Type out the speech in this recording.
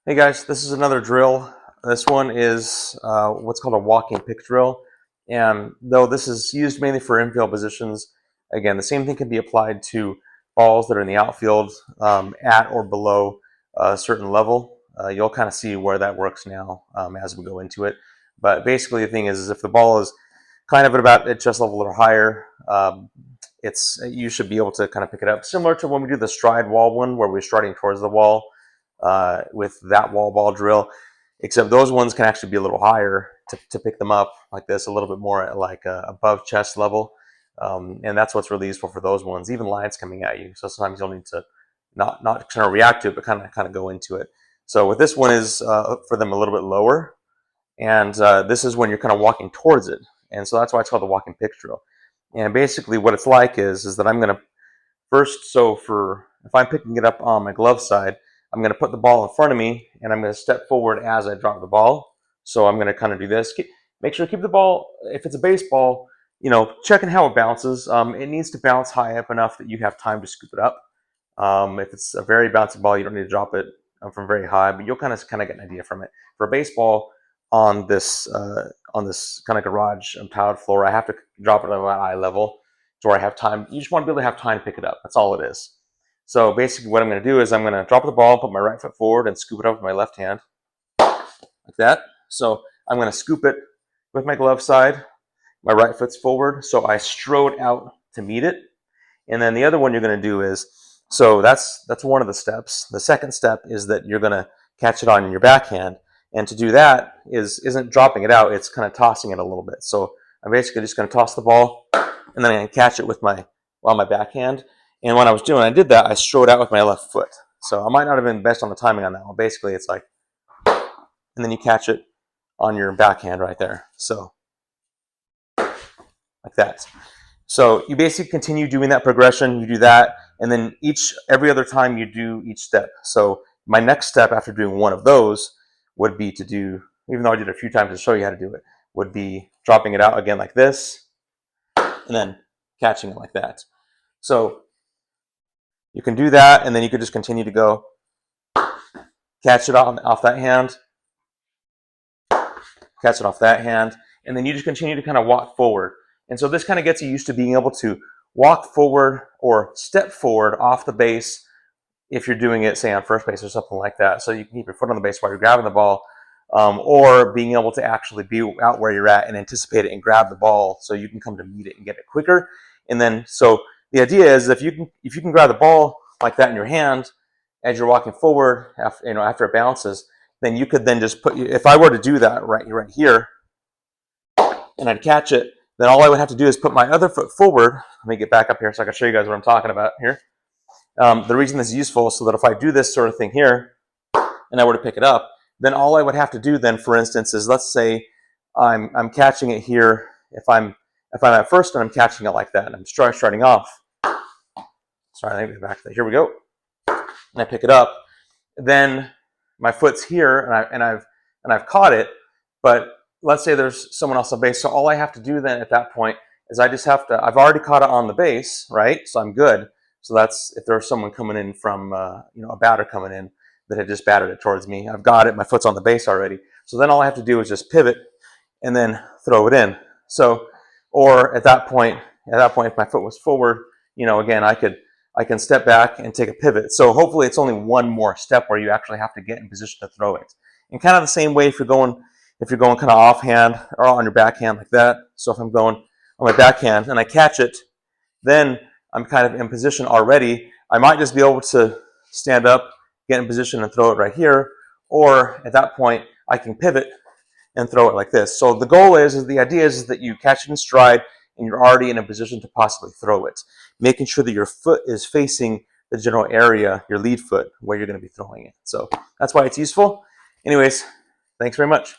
Hey guys, this is another drill. This one is what's called a walking pick drill. And though this is used mainly for infield positions, again, the same thing can be applied to balls that are in the outfield at or below a certain level. You'll kind of see where that works now as we go into it. But basically, the thing is if the ball is kind of at about at chest level or higher, you should be able to kind of pick it up. Similar to when we do the stride wall one, where we're striding towards the wall with that wall ball drill, except those ones can actually be a little higher to pick them up like this, a little bit more at like above chest level. And that's what's really useful for those ones. Even lines coming at you, so sometimes you'll need to not kind of react to it, but kind of go into it. So with this one is for them a little bit lower, and this is when you're kind of walking towards it, and so that's why it's called the walking pick drill. And basically, what it's like is that I'm going to first, so for if I'm picking it up on my glove side, I'm going to put the ball in front of me and I'm going to step forward as I drop the ball. So I'm going to kind of do this. Make sure to keep the ball, if it's a baseball, checking how it bounces. It needs to bounce high up enough that you have time to scoop it up. If it's a very bouncy ball, you don't need to drop it from very high, but you'll kind of get an idea from it. For a baseball on this kind of garage tiled floor, I have to drop it at about eye level to where I have time. You just want to be able to have time to pick it up. That's all it is. So basically what I'm going to do is I'm going to drop the ball, put my right foot forward, and scoop it up with my left hand, like that. So I'm going to scoop it with my glove side. My right foot's forward, so I strode out to meet it. And then the other one you're going to do is, so that's one of the steps. The second step is that you're going to catch it on your backhand. And to do that isn't dropping it out, it's kind of tossing it a little bit. So I'm basically just going to toss the ball, and then I'm going to catch it with my backhand. And when I did that, I strode out with my left foot. So I might not have been best on the timing on that one. Basically, it's like, and then you catch it on your backhand right there. So like that. So you basically continue doing that progression. You do that, and then every other time you do each step. So my next step after doing one of those would be to do, even though I did it a few times to show you how to do it, would be dropping it out again like this, and then catching it like that. So you can do that, and then you could just continue to go catch it off that hand, catch it off that hand, and then you just continue to kind of walk forward. And so this kind of gets you used to being able to walk forward or step forward off the base if you're doing it, say, on first base or something like that. So you can keep your foot on the base while you're grabbing the ball, or being able to actually be out where you're at and anticipate it and grab the ball so you can come to meet it and get it quicker. And then, so the idea is if you can grab the ball like that in your hand as you're walking forward after it bounces, then you could then just if I were to do that right here, and I'd catch it, then all I would have to do is put my other foot forward. Let me get back up here so I can show you guys what I'm talking about here. The reason this is useful is so that if I do this sort of thing here, and I were to pick it up, then all I would have to do then, for instance, is let's say I'm catching it here. If I'm at first and I'm catching it like that, and I'm starting off. Sorry, let me get back to that. Here we go. And I pick it up. Then my foot's here, and I've caught it. But let's say there's someone else on base. So all I have to do then at that point is I just have to. I've already caught it on the base, right? So I'm good. So that's if there's someone coming in from a batter coming in that had just batted it towards me. I've got it. My foot's on the base already. So then all I have to do is just pivot and then throw it in. So, or at that point, if my foot was forward, again, I can step back and take a pivot. So hopefully it's only one more step where you actually have to get in position to throw it. And kind of the same way if you're going kind of offhand or on your backhand like that. So if I'm going on my backhand and I catch it, then I'm kind of in position already. I might just be able to stand up, get in position and throw it right here. Or at that point, I can pivot and throw it like this. So the goal the idea is that you catch it in stride and you're already in a position to possibly throw it, making sure that your foot is facing the general area, your lead foot, where you're going to be throwing it. So that's why it's useful. Anyways, thanks very much.